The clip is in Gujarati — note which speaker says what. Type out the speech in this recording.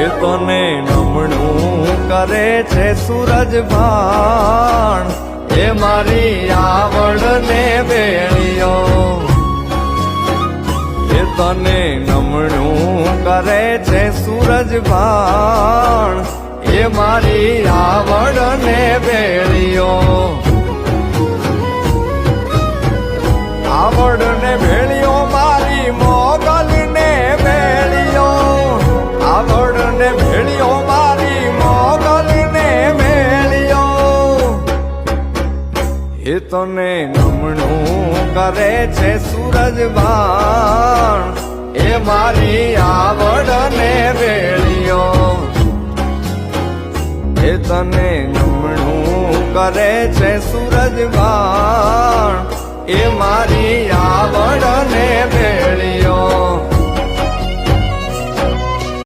Speaker 1: એ તને નમણું કરે છે સૂરજ ભાણ એ મારી આવડ ને વેળિયો એ તને નમણું કરે છે સૂરજ ભાણ એ મારી આવડ ને વેળિયો આવડ ને વેળિયો મારી મોગલ ને વેળિયો આવડ ને વેળિયો મારી મોગલ ને વેળિયો એ તને નમણું કરે છે સૂરજ ભાણ એ મારી આવડ ને વેળિયો એ તને નમણું કરે છે સૂરજ ભાણ એ મારી આવડ ને વેળિયો